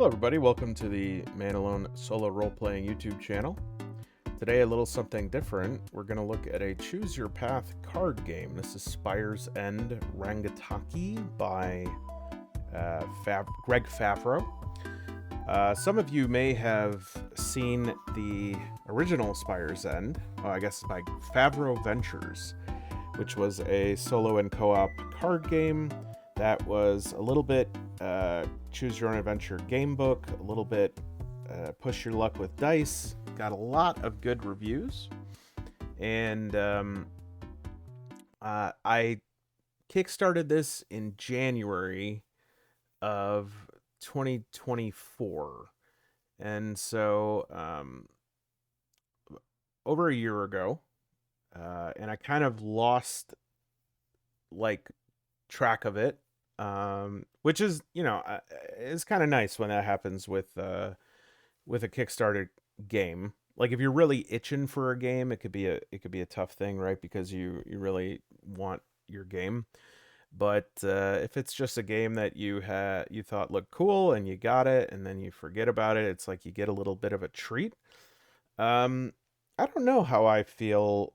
everybody, welcome to the Man Alone Solo Role-Playing YouTube channel. Today, a little something different. We're going to look at a Choose Your Path card game. This is Spires and Rangitaki by Greg Favro. Some of you may have seen the original Spires End, I guess by Favro Ventures, which was a solo and co-op card game that was a little bit choose your own adventure game book, a little bit push your luck with dice. Got a lot of good reviews, and I kickstarted this in January of 2024, and so over a year ago, and I kind of lost track of it, which is, is kind of nice when that happens with a Kickstarter game. Like if you're really itching for a game, it could be a tough thing, right? Because you really want your game. But if it's just a game that you thought looked cool and you got it and then you forget about it, it's like you get a little bit of a treat. I don't know how I feel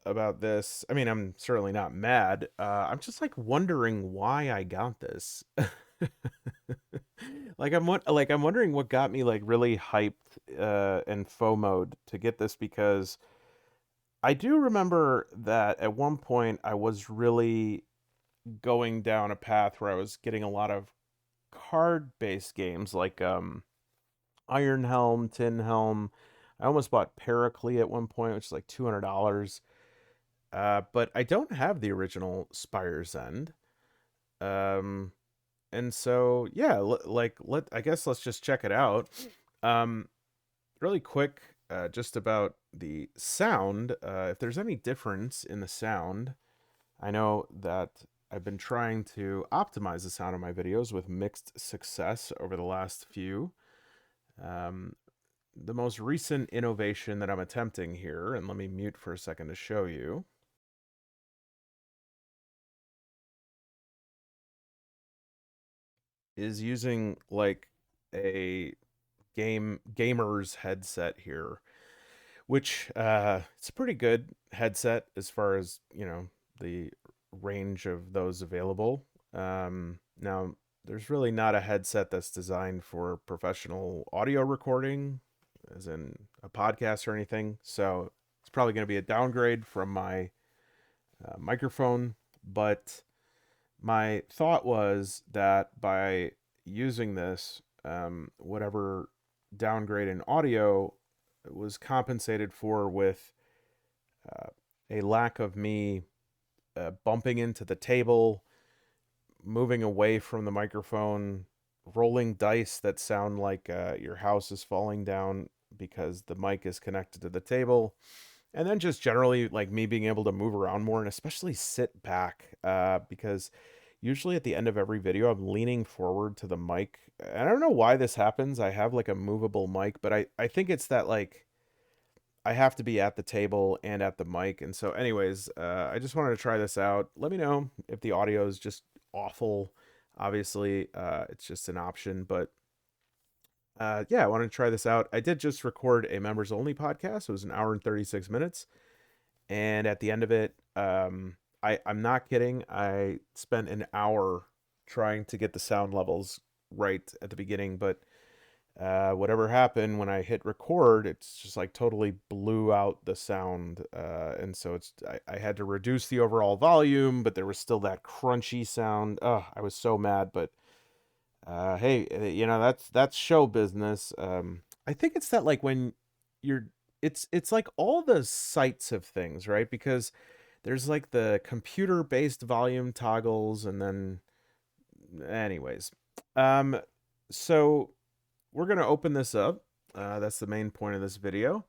about this. I mean, I'm certainly not mad. I'm just wondering why I got this. I'm wondering what got me really hyped and FOMO'd to get this, because I do remember that at one point I was really going down a path where I was getting a lot of card-based games like Iron Helm, Tin Helm. I almost bought Pericles at one point, which is like $200. But I don't have the original Spire's End. And so, yeah, I guess let's just check it out. Really quick, just about the sound. If there's any difference in the sound, I know that I've been trying to optimize the sound of my videos with mixed success over the last few. The most recent innovation that I'm attempting here, and let me mute for a second to show you, is using a gamer's headset here, which it's a pretty good headset as far as the range of those available. Now there's really not a headset that's designed for professional audio recording, as in a podcast or anything, so it's probably going to be a downgrade from my microphone. But my thought was that by using this, whatever downgrade in audio was compensated for with a lack of me bumping into the table, moving away from the microphone, rolling dice that sound like your house is falling down because the mic is connected to the table. And then just generally me being able to move around more, and especially sit back, because usually at the end of every video, I'm leaning forward to the mic. And I don't know why this happens. I have a movable mic, but I think it's that I have to be at the table and at the mic. And so anyways, I just wanted to try this out. Let me know if the audio is just awful. Obviously, it's just an option, but yeah, I wanted to try this out. I did just record a members only podcast. It was an hour and 36 minutes. And at the end of it, I'm not kidding, I spent an hour trying to get the sound levels right at the beginning, but whatever happened when I hit record, it's just totally blew out the sound. And so I had to reduce the overall volume, but there was still that crunchy sound. I was so mad, but hey, that's show business. I think it's that when it's like all the sites of things, right? Because there's the computer based volume toggles, and then anyways, so we're gonna open this up. That's the main point of this video.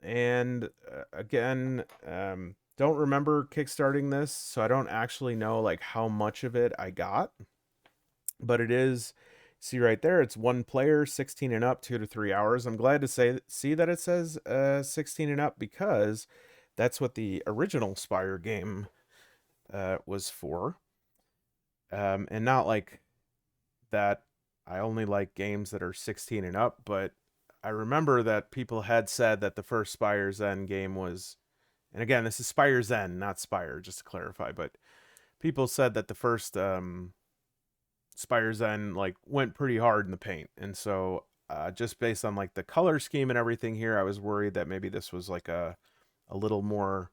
And again, don't remember kickstarting this, so I don't actually know how much of it I got. But it is, see right there, it's one player, 16 and up, 2 to 3 hours. I'm glad to see that it says 16 and up, because that's what the original Spire game was for. And not that I only like games that are 16 and up, but I remember that people had said that the first Spire's End game was, and again, this is Spire's End, not Spire, just to clarify, but people said that the first Spire's End like went pretty hard in the paint, and so just based on like the color scheme and everything here, I was worried that maybe this was like a little more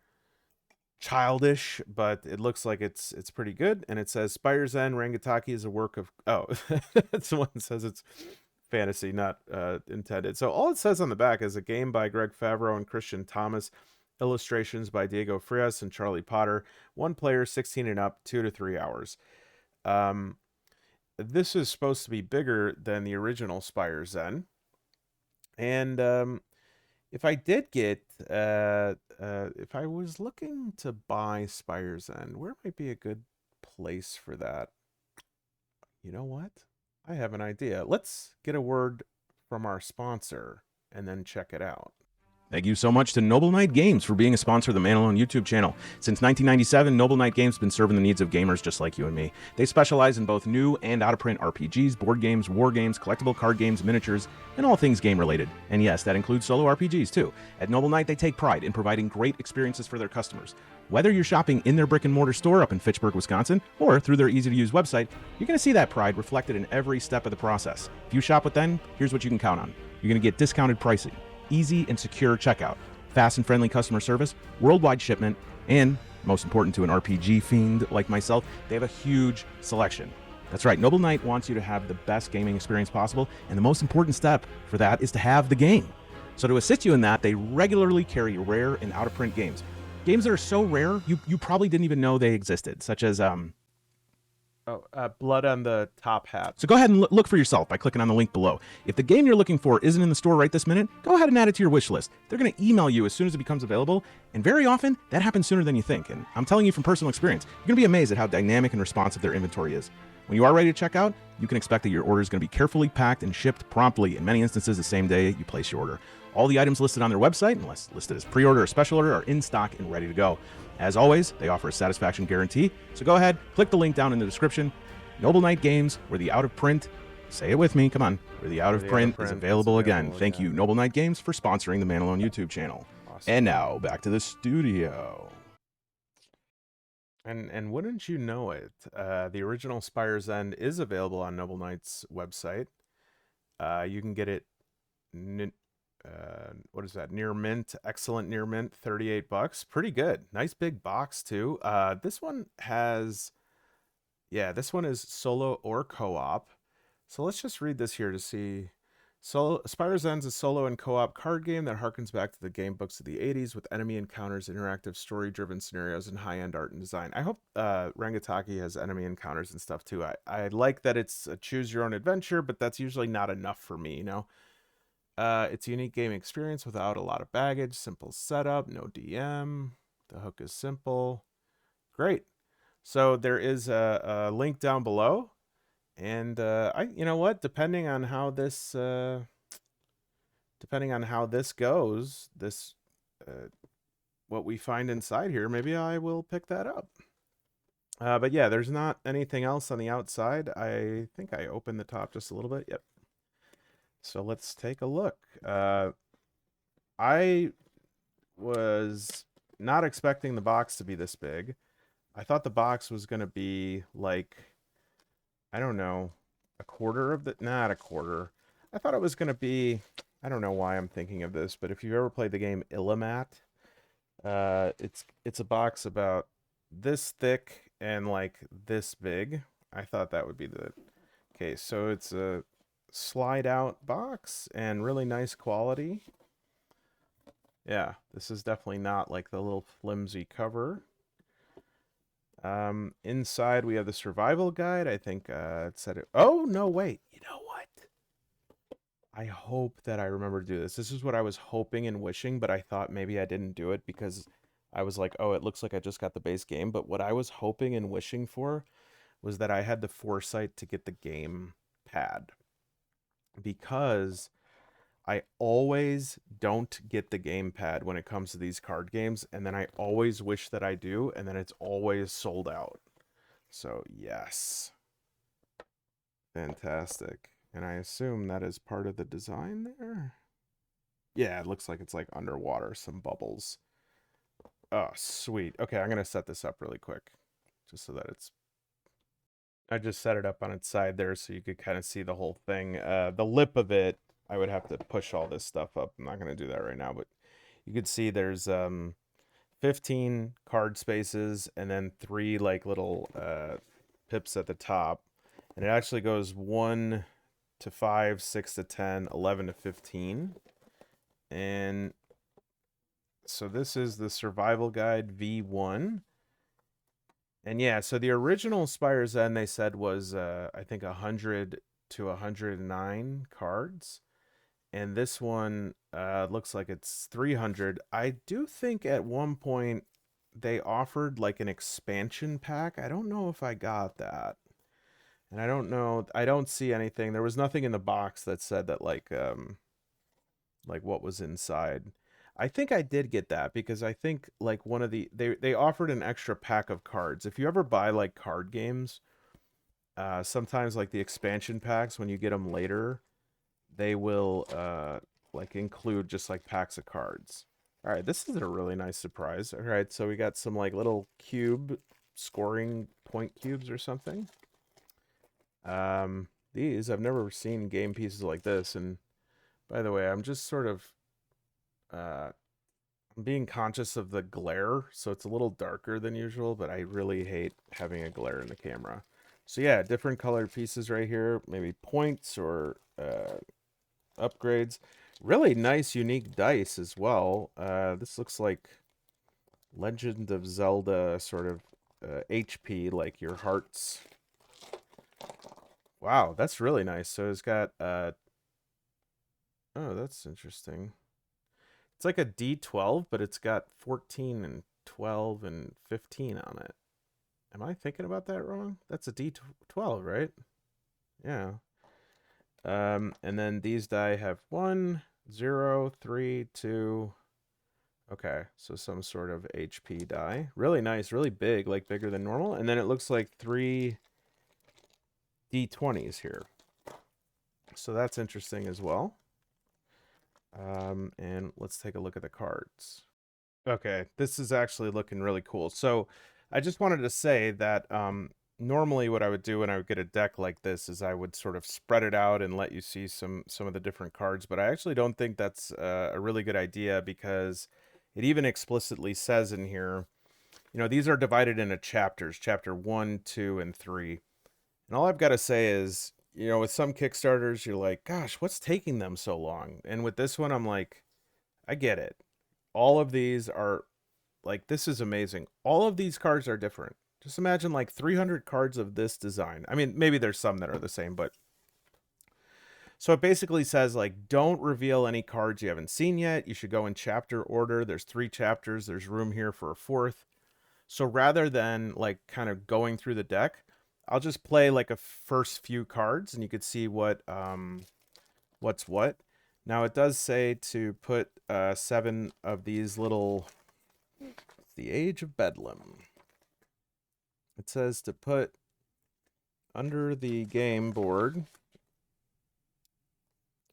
childish, but it looks like it's pretty good. And it says Spire's End Rangitaki is a work of it's one that says it's fantasy, not intended. So all it says on the back is a game by Greg Favro and Christian Thomas, illustrations by Diego Frias and Charlie Potter, one player, 16 and up, 2 to 3 hours. This is supposed to be bigger than the original Spire's End, and if I did get, if I was looking to buy Spire's End, where might be a good place for that? You know what? I have an idea. Let's get a word from our sponsor and then check it out. Thank you so much to Noble Knight Games for being a sponsor of the Man Alone YouTube channel. Since 1997, Noble Knight Games has been serving the needs of gamers just like you and me. They specialize in both new and out-of-print RPGs, board games, war games, collectible card games, miniatures, and all things game-related. And yes, that includes solo RPGs too. At Noble Knight, they take pride in providing great experiences for their customers. Whether you're shopping in their brick-and-mortar store up in Fitchburg, Wisconsin, or through their easy-to-use website, you're going to see that pride reflected in every step of the process. If you shop with them, here's what you can count on. You're going to get discounted pricing, easy and secure checkout, fast and friendly customer service, worldwide shipment, and most important to an RPG fiend like myself, they have a huge selection. That's right, Noble Knight wants you to have the best gaming experience possible, and the most important step for that is to have the game. So to assist you in that, they regularly carry rare and out-of-print games. Games that are so rare, you probably didn't even know they existed, such as Blood on the Top Hat. So go ahead and look for yourself by clicking on the link below. If the game you're looking for isn't in the store right this minute, go ahead and add it to your wish list. They're going to email you as soon as it becomes available, and very often that happens sooner than you think. And I'm telling you from personal experience, you're going to be amazed at how dynamic and responsive their inventory is. When you are ready to check out, you can expect that your order is going to be carefully packed and shipped promptly, in many instances the same day you place your order. All the items listed on their website, unless listed as pre-order or special order, are in stock and ready to go. As always, they offer a satisfaction guarantee, so go ahead, click the link down in the description. Noble Knight Games, where the out-of-print, say it with me, come on, where the out-of-print is available again. Thank you, Noble Knight Games, for sponsoring the Man Alone YouTube channel. Awesome. And now, back to the studio. And wouldn't you know it, the original Spire's End is available on Noble Knight's website. You can get it, what is that, near mint, excellent near mint, $38. Pretty good. Nice big box, too. This one has... Yeah, this one is solo or co-op. So let's just read this here to see. Spires End's a solo and co-op card game that harkens back to the game books of the 80s with enemy encounters, interactive story-driven scenarios, and high-end art and design. I hope Rangitaki has enemy encounters and stuff too. I like that it's a choose-your-own-adventure, but that's usually not enough for me, you know? It's a unique game experience without a lot of baggage, simple setup, no DM. The hook is simple. Great. So there is a link down below, and you know what? Depending on how this goes, what we find inside here, maybe I will pick that up. But yeah, there's not anything else on the outside. I think I opened the top just a little bit. Yep. So let's take a look. I was not expecting the box to be this big. I thought the box was going to be like, I don't know, a quarter of the, not a quarter. I thought it was going to be, I don't know why I'm thinking of this, but if you've ever played the game Illimat, it's a box about this thick and like this big. I thought that would be the case. So it's a slide out box and really nice quality. Yeah, this is definitely not like the little flimsy cover. Inside we have the survival guide. I think it said it. Oh no, wait. You know what? I hope that I remember to do this. This is what I was hoping and wishing, but I thought maybe I didn't do it because I was like, oh, it looks like I just got the base game. But what I was hoping and wishing for was that I had the foresight to get the game pad, because I always don't get the gamepad when it comes to these card games, and then I always wish that I do, and then it's always sold out. So, yes. Fantastic. And I assume that is part of the design there. Yeah, it looks like it's like underwater, some bubbles. Oh, sweet. Okay, I'm gonna set this up really quick, just so that it's. I just set it up on its side there so you could kind of see the whole thing. The lip of it, I would have to push all this stuff up. I'm not gonna do that right now, but you could see there's 15 card spaces and then three like little pips at the top, and it actually goes 1 to 5, 6 to 10, 11 to 15, and so this is the survival guide V1. And yeah, so the original Spires End they said was I think 100 to 109 cards. And this one looks like it's 300. I do think at one point they offered like an expansion pack. I don't know if I got that. And I don't know, I don't see anything. There was nothing in the box that said that like what was inside. I think I did get that because I think like one of they offered an extra pack of cards. If you ever buy like card games, sometimes like the expansion packs when you get them later, they will like include just like packs of cards. All right, this is a really nice surprise. All right, so we got some like little cube scoring point cubes or something. These I've never seen game pieces like this, and by the way, I'm just sort of uh I'm being conscious of the glare, so it's a little darker than usual, but I really hate having a glare in the camera. So yeah, different colored pieces right here, maybe points or upgrades. Really nice, unique dice as well. This looks like Legend of Zelda sort of HP, like your hearts. Wow, that's really nice. So it's got, oh, that's interesting. It's like a D12, but it's got 14 and 12 and 15 on it. Am I thinking about that wrong? That's a D12, right? Yeah. And then these die have 1, 0, 3, 2. Okay, so some sort of HP die. Really nice, really big, like bigger than normal. And then it looks like 3 D20s here. So that's interesting as well. And let's take a look at the cards. Okay, this is actually looking really cool. So I just wanted to say that normally what I would do when I would get a deck like this is I would sort of spread it out and let you see some of the different cards, but I actually don't think that's a really good idea because it even explicitly says in here, you know, these are divided into chapters, chapter 1, 2, and 3. And all I've got to say is, you know, with some Kickstarters, you're like, gosh, what's taking them so long? And with this one, I'm like, I get it. All of these are like, this is amazing. All of these cards are different. Just imagine like 300 cards of this design. I mean, maybe there's some that are the same, but so it basically says like, don't reveal any cards you haven't seen yet. You should go in chapter order. There's 3 chapters. There's room here for a 4th. So rather than like kind of going through the deck, I'll just play like a first few cards and you could see what's what. Now it does say to put 7 of these little, the Age of Bedlam. It says to put under the game board.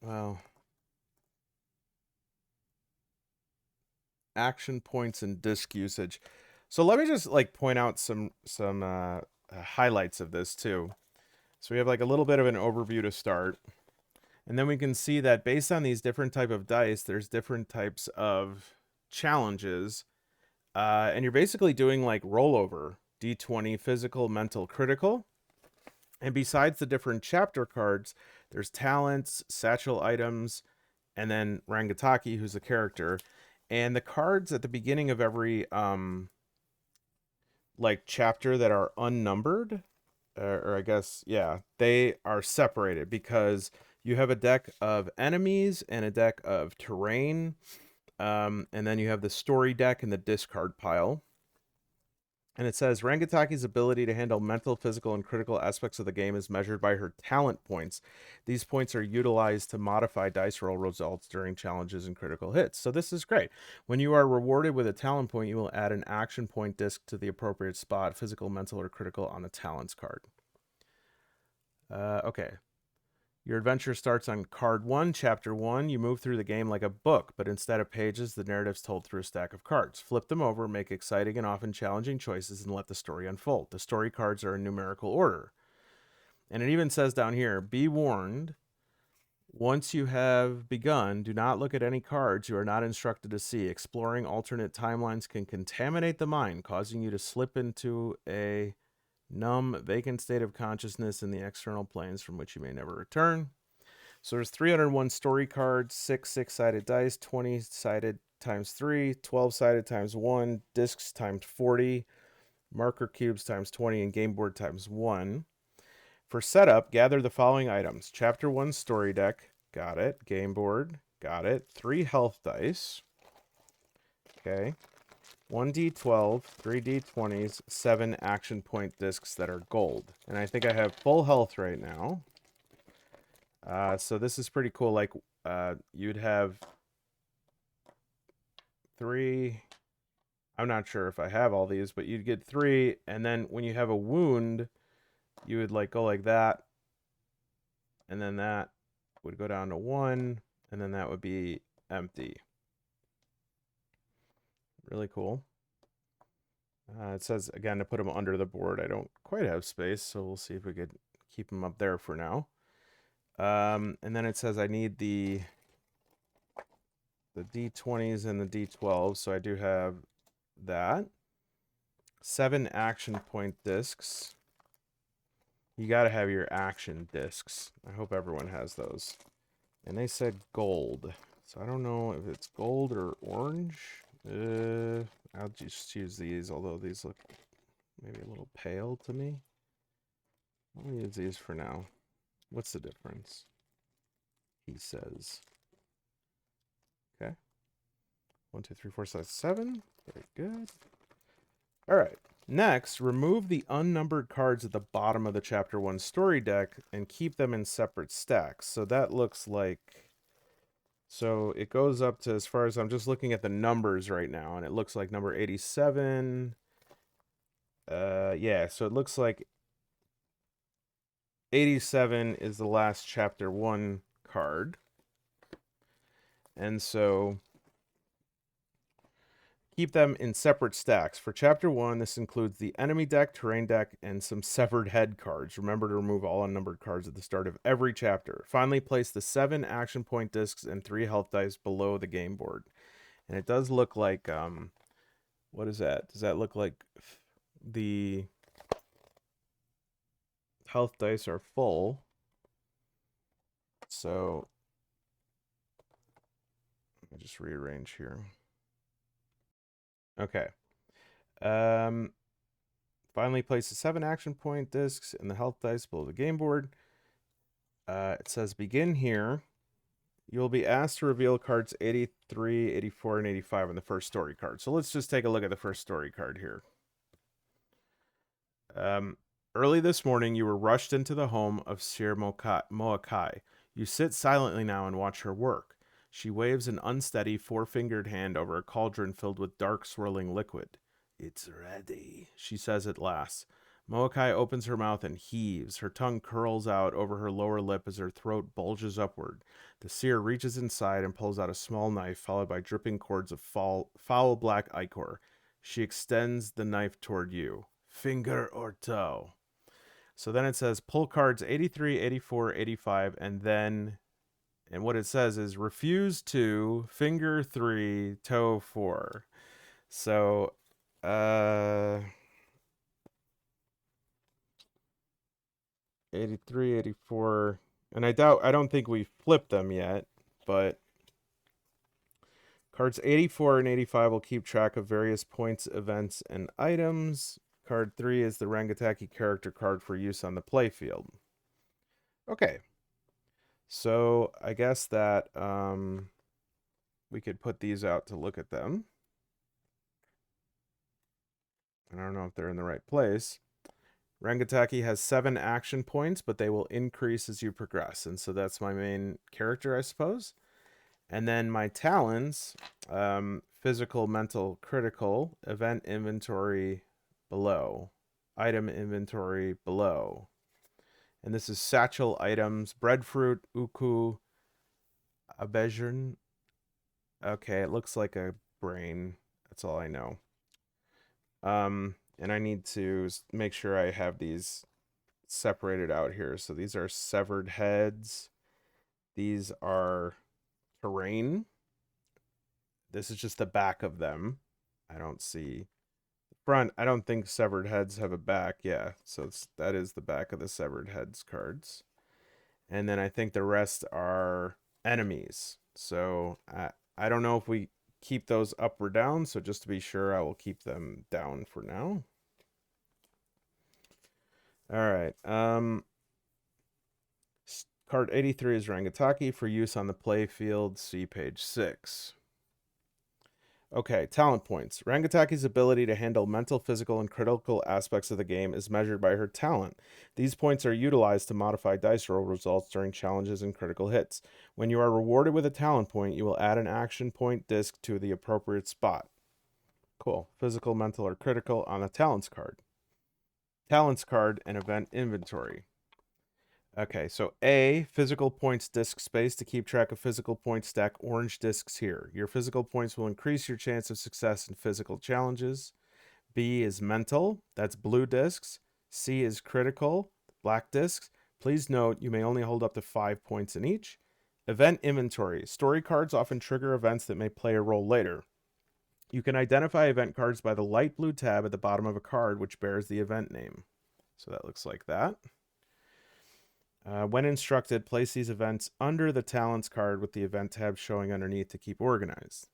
Well, action points and disc usage. So let me just like point out some highlights of this too. So we have like a little bit of an overview to start. And then we can see that based on these different type of dice, there's different types of challenges. And you're basically doing like rollover, D20, physical, mental, critical. And besides the different chapter cards, there's talents, satchel items, and then Rangitaki, who's a character. And the cards at the beginning of every like chapter that are unnumbered, or I guess, yeah, they are separated because you have a deck of enemies and a deck of terrain. And then you have the story deck and the discard pile. And it says Rangitaki's ability to handle mental, physical, and critical aspects of the game is measured by her talent points. These points are utilized to modify dice roll results during challenges and critical hits. So this is great. When you are rewarded with a talent point, you will add an action point disc to the appropriate spot, physical, mental, or critical, on the talents card. Okay. Your adventure starts on card 1, chapter 1. You move through the game like a book, but instead of pages, the narrative's told through a stack of cards. Flip them over, make exciting and often challenging choices, and let the story unfold. The story cards are in numerical order. And it even says down here, be warned, once you have begun, do not look at any cards you are not instructed to see. Exploring alternate timelines can contaminate the mind, causing you to slip into a numb, vacant state of consciousness in the external planes from which you may never return. So there's 301 story cards, 6 six-sided dice, 20-sided times 3, 12-sided times 1, discs times 40, marker cubes times 20, and game board times 1. For setup, gather the following items. Chapter 1 story deck, got it. Game board, got it. 3 health dice, okay. 1d12, 3d20s, 7 action point discs that are gold. And I think I have full health right now. So this is pretty cool. Like, you'd have 3... I'm not sure if I have all these, but you'd get 3, and then when you have a wound, you would like go like that, and then that would go down to 1, and then that would be empty. Really cool. It says, again, to put them under the board. I don't quite have space, so we'll see if we could keep them up there for now. And then it says I need the D20s and the D12s, so I do have that. 7 action point discs. You got to have your action discs. I hope everyone has those. And they said gold, so I don't know if it's gold or orange. I'll just use these, although these look maybe a little pale to me. I'll use these for now. What's the difference? He says. Okay. 1, 2, 3, 4, 5, 7. Very good. All right. Next, remove the unnumbered cards at the bottom of the Chapter 1 story deck and keep them in separate stacks. So that looks like... So it goes up to, as far as I'm just looking at the numbers right now, and it looks like number 87. Yeah, so it looks like 87 is the last Chapter 1 card. And so keep them in separate stacks. For Chapter 1, this includes the enemy deck, terrain deck, and some severed head cards. Remember to remove all unnumbered cards at the start of every chapter. Finally, place the 7 action point discs and 3 health dice below the game board. And it does look like, what is that? Does that look like the health dice are full? So, let me just rearrange here. Okay. Finally, place the 7 action point discs and the health dice below the game board. It says begin here. You'll be asked to reveal cards 83, 84, and 85 on the first story card. So let's just take a look at the first story card here. Early this morning, you were rushed into the home of Sir Moakai. You sit silently now and watch her work. She waves an unsteady, 4-fingered hand over a cauldron filled with dark, swirling liquid. It's ready, she says at last. Moakai opens her mouth and heaves. Her tongue curls out over her lower lip as her throat bulges upward. The seer reaches inside and pulls out a small knife, followed by dripping cords of foul black ichor. She extends the knife toward you. Finger or toe? So then it says pull cards 83, 84, 85, and then... And what it says is refuse to, finger 3, toe 4. So, 83, 84, and I don't think we flipped them yet, but cards 84 and 85 will keep track of various points, events, and items. Card 3 is the Rangitaki character card for use on the playfield. Okay. So I guess that we could put these out to look at them. I don't know if they're in the right place. Rangitaki has 7 action points, but they will increase as you progress. And so that's my main character, I suppose. And then my talents, physical, mental, critical, event inventory below, item inventory below. And this is satchel items, breadfruit, uku, abejern. Okay, it looks like a brain. That's all I know. And I need to make sure I have these separated out here. So these are severed heads. These are terrain. This is just the back of them. I don't see the front. I don't think severed heads have a back. Yeah, so that is the back of the severed heads cards. And then I think the rest are enemies. So I don't know if we keep those up or down. So just to be sure, I will keep them down for now. All right. Card 83 is Rangitaki for use on the playfield. See page 6. Okay, talent points. Rangitaki's ability to handle mental, physical, and critical aspects of the game is measured by her talent. These points are utilized to modify dice roll results during challenges and critical hits. When you are rewarded with a talent point, you will add an action point disc to the appropriate spot. Cool. Physical, mental, or critical on a talents card. Talents card and event inventory. Okay, so A, physical points disc space. To keep track of physical points, stack orange discs here. Your physical points will increase your chance of success in physical challenges. B is mental. That's blue discs. C is critical, black discs. Please note you may only hold up to 5 points in each. Event inventory. Story cards often trigger events that may play a role later. You can identify event cards by the light blue tab at the bottom of a card, which bears the event name. So that looks like that. When instructed, place these events under the talents card with the event tab showing underneath to keep organized.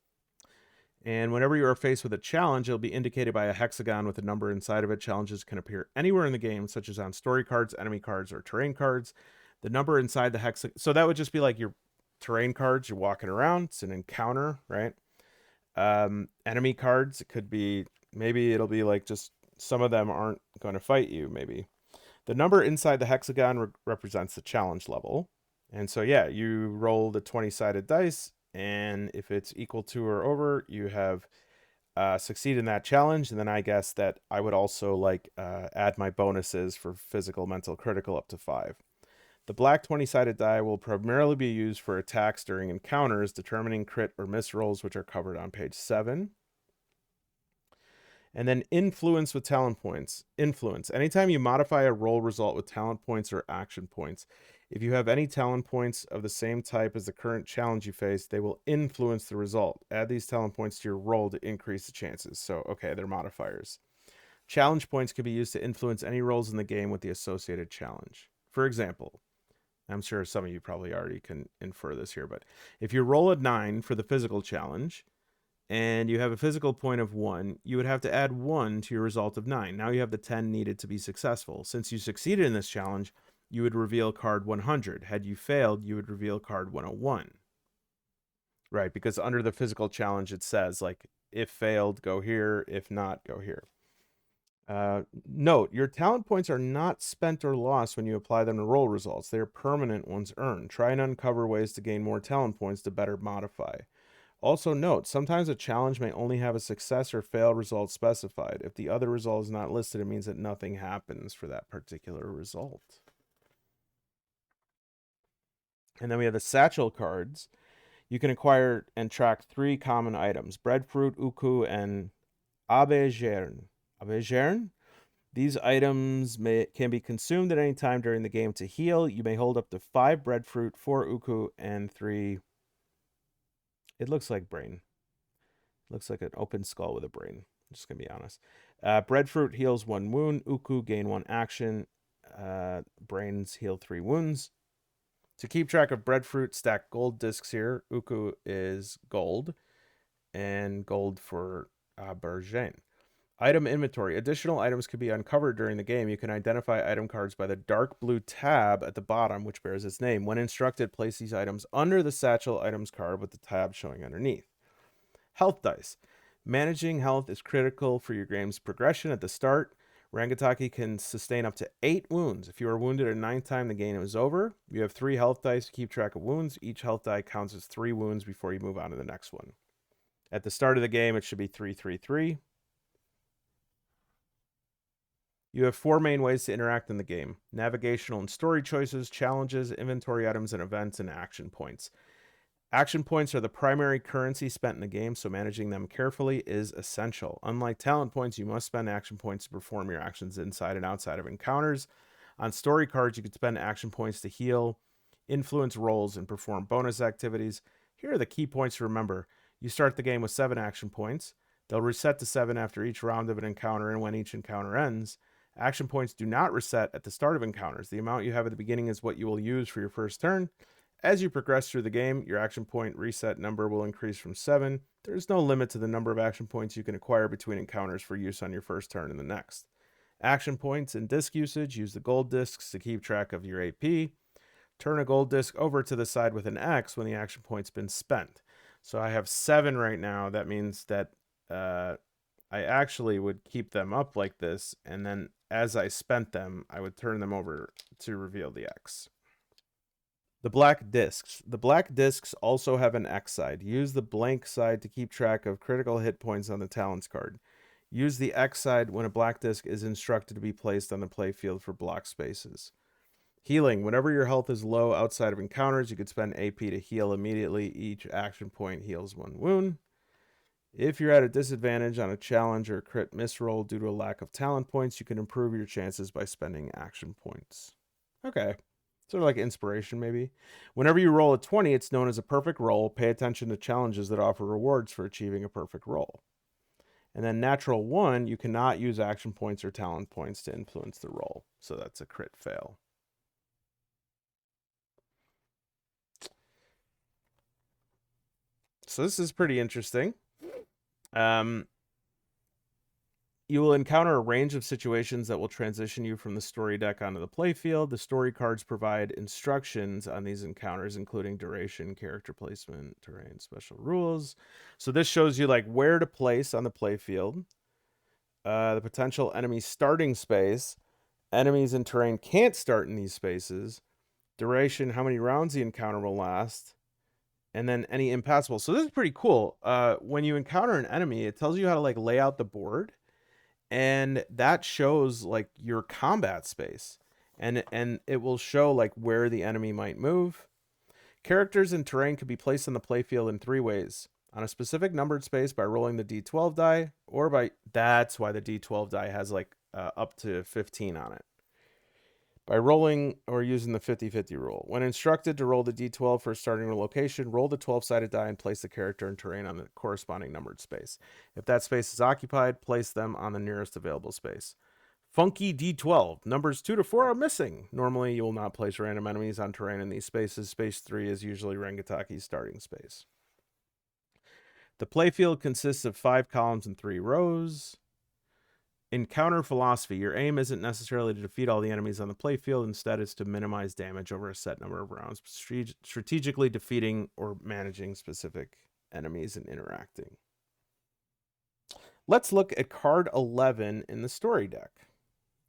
And whenever you are faced with a challenge, it'll be indicated by a hexagon with a number inside of it. Challenges can appear anywhere in the game, such as on story cards, enemy cards, or terrain cards. The number inside the hexagon, so that would just be like your terrain cards. You're walking around. It's an encounter, right? Enemy cards, it could be, maybe it'll be like just some of them aren't going to fight you, maybe. The number inside the hexagon represents the challenge level. And so, yeah, you roll the 20-sided dice, and if it's equal to or over, you have succeeded in that challenge. And then I guess that I would also like add my bonuses for physical, mental, critical up to 5. The black 20-sided die will primarily be used for attacks during encounters, determining crit or miss rolls, which are covered on page 7. And then influence with talent points. Influence. Anytime you modify a roll result with talent points or action points, if you have any talent points of the same type as the current challenge you face, they will influence the result. Add these talent points to your roll to increase the chances. So, okay, they're modifiers. Challenge points can be used to influence any rolls in the game with the associated challenge. For example, I'm sure some of you probably already can infer this here, but if you roll a 9 for the physical challenge, and you have a physical point of 1, you would have to add 1 to your result of 9. Now you have the 10 needed to be successful. Since you succeeded in this challenge, you would reveal card 100. Had you failed, you would reveal card 101. Right, because under the physical challenge, it says, like, if failed, go here. If not, go here. Note, your talent points are not spent or lost when you apply them to roll results. They are permanent once earned. Try and uncover ways to gain more talent points to better modify. Also note, sometimes a challenge may only have a success or fail result specified. If the other result is not listed, it means that nothing happens for that particular result. And then we have the satchel cards. You can acquire and track 3 common items: breadfruit, uku, and abejern. Abejern? These items can be consumed at any time during the game to heal. You may hold up to 5 breadfruit, 4 uku, and 3... It looks like brain. Looks like an open skull with a brain. I'm just going to be honest. Breadfruit heals 1 wound. Uku gain 1 action. Brains heal 3 wounds. To keep track of breadfruit, stack gold discs here. Uku is gold. And gold for Bergen. Item inventory. Additional items can be uncovered during the game. You can identify item cards by the dark blue tab at the bottom, which bears its name. When instructed, place these items under the satchel items card with the tab showing underneath. Health dice. Managing health is critical for your game's progression at the start. Rangitaki can sustain up to 8 wounds. If you are wounded a 9th time, the game is over. You have 3 health dice to keep track of wounds. Each health die counts as 3 wounds before you move on to the next one. At the start of the game, it should be 3, 3, 3. You have 4 main ways to interact in the game: navigational and story choices, challenges, inventory items and events, and action points. Action points are the primary currency spent in the game, so managing them carefully is essential. Unlike talent points, you must spend action points to perform your actions inside and outside of encounters. On story cards, you can spend action points to heal, influence roles, and perform bonus activities. Here are the key points to remember. You start the game with 7 action points. They'll reset to 7 after each round of an encounter and when each encounter ends. Action points do not reset at the start of encounters. The amount you have at the beginning is what you will use for your first turn. As you progress through the game, your action point reset number will increase from 7. There is no limit to the number of action points you can acquire between encounters for use on your first turn and the next. Action points and disc usage: use the gold discs to keep track of your AP. Turn a gold disc over to the side with an X when the action point's been spent. So I have 7 right now. That means that I actually would keep them up like this, and then as I spent them, I would turn them over to reveal the X. The black discs. The black discs also have an X side. Use the blank side to keep track of critical hit points on the talents card. Use the X side when a black disc is instructed to be placed on the playfield for block spaces. Healing. Whenever your health is low outside of encounters, you could spend AP to heal immediately. Each action point heals 1 wound. If you're at a disadvantage on a challenge or crit miss roll due to a lack of talent points, you can improve your chances by spending action points. Okay. Sort of like inspiration, maybe. Whenever you roll a 20, it's known as a perfect roll. Pay attention to challenges that offer rewards for achieving a perfect roll. And then natural 1, you cannot use action points or talent points to influence the roll. So that's a crit fail. So this is pretty interesting. You will encounter a range of situations that will transition you from the story deck onto the playfield. The story cards provide instructions on these encounters, including duration, character placement, terrain, special rules. So this shows you like where to place on the playfield, the potential enemy starting space. Enemies and terrain can't start in these spaces. Duration, how many rounds the encounter will last, and then any impassable. So this is pretty cool. When you encounter an enemy, it tells you how to like lay out the board, and that shows like your combat space, and it will show like where the enemy might move. Characters and terrain can be placed on the playfield in 3 ways: on a specific numbered space by rolling the D12 die, or by, that's why the D12 die has like up to 15 on it, by rolling or using the 50-50 rule. When instructed to roll the D12 for a starting location, roll the 12-sided die and place the character and terrain on the corresponding numbered space. If that space is occupied, place them on the nearest available space. Funky D12. Numbers 2 to 4 are missing. Normally, you will not place random enemies on terrain in these spaces. Space 3 is usually Rangitaki's starting space. The playfield consists of 5 columns and 3 rows. Encounter philosophy. Your aim isn't necessarily to defeat all the enemies on the playfield. Instead, it's to minimize damage over a set number of rounds, strategically defeating or managing specific enemies and interacting. Let's look at card 11 in the story deck.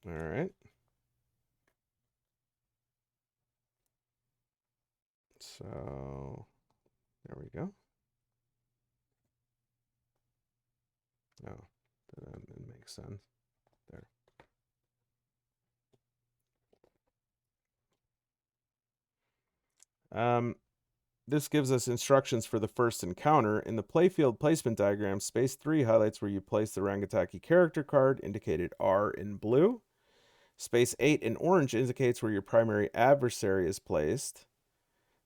All right. So there we go. Oh, that makes sense. There. This gives us instructions for the first encounter. In the playfield placement diagram, space 3 highlights where you place the Rangitaki character card, indicated R in blue. Space 8 in orange indicates where your primary adversary is placed.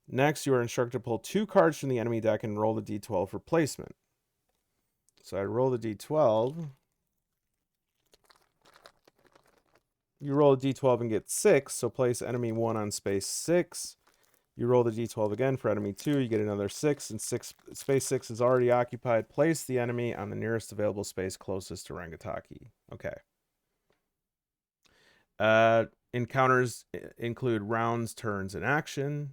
Next, you are instructed to pull 2 cards from the enemy deck and roll the D12 for placement. So I roll the D12. You roll a D12 and get 6, so place enemy 1 on space 6. You roll the D12 again for enemy 2, you get another 6, and space 6 is already occupied. Place the enemy on the nearest available space closest to Rangitaki. Okay. Encounters include rounds, turns, and action.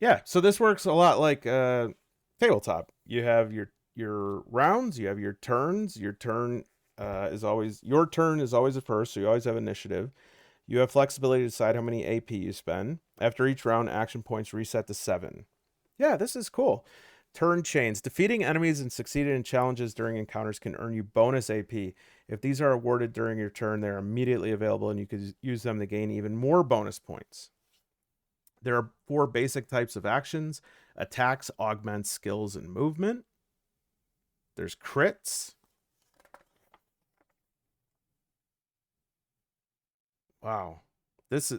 Yeah, so this works a lot like tabletop. You have your rounds, you have your turns. Your turn is always at first, so you always have initiative. You have flexibility to decide how many AP you spend. After each round, action points reset to 7. Yeah, this is cool. Turn chains. Defeating enemies and succeeding in challenges during encounters can earn you bonus AP. If these are awarded during your turn, they're immediately available and you could use them to gain even more bonus points. There are 4 basic types of actions: attacks, augments, skills, and movement. There's crits. Wow. This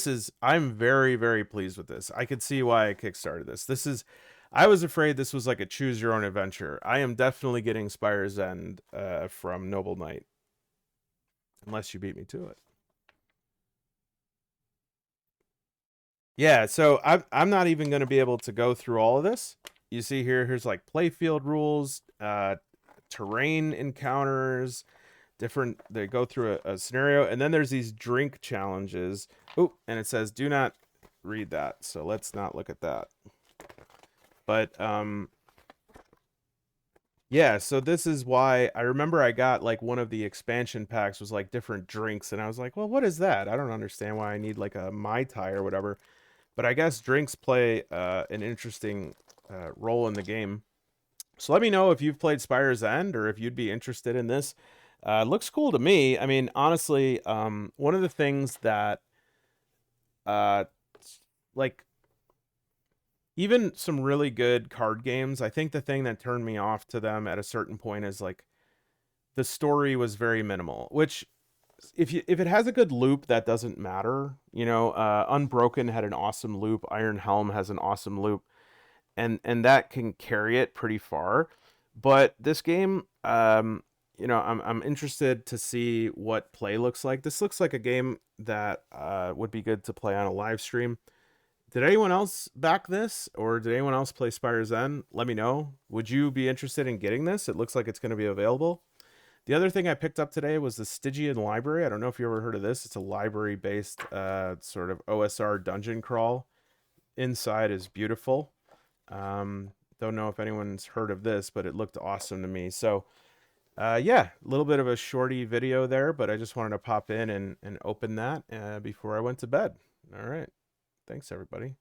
is I'm very, very pleased with this. I could see why I kickstarted this. I was afraid this was like a choose your own adventure. I am definitely getting Spire's End from Noble Knight. Unless you beat me to it. Yeah, so I'm not even going to be able to go through all of this. You see here's like playfield rules, terrain encounters, different. They go through a scenario, and then there's these drink challenges. Oh, and it says do not read that, so let's not look at that. But yeah, so this is why I remember I got like one of the expansion packs was like different drinks, and I was like, well, what is that? I don't understand why I need like a Mai Tai or whatever. But I guess drinks play an interesting role in the game. So let me know if you've played Spire's End or if you'd be interested in this. Looks cool to me. I mean, honestly, one of the things that, uh, like, even some really good card games, I think the thing that turned me off to them at a certain point is like the story was very minimal. Which, if it has a good loop, that doesn't matter. You know, Unbroken had an awesome loop. Iron Helm has an awesome loop, and that can carry it pretty far. But this game, you know, I'm interested to see what play looks like. This looks like a game that would be good to play on a live stream. Did anyone else back this, or did anyone else play Spire's End? Let me know. Would you be interested in getting this? It looks like it's going to be available. The other thing I picked up today was the Stygian Library. I don't know if you ever heard of this. It's a library-based sort of OSR dungeon crawl. Inside is beautiful. Don't know if anyone's heard of this, but it looked awesome to me. So, yeah, a little bit of a shorty video there, but I just wanted to pop in and open that before I went to bed. All right. Thanks, everybody.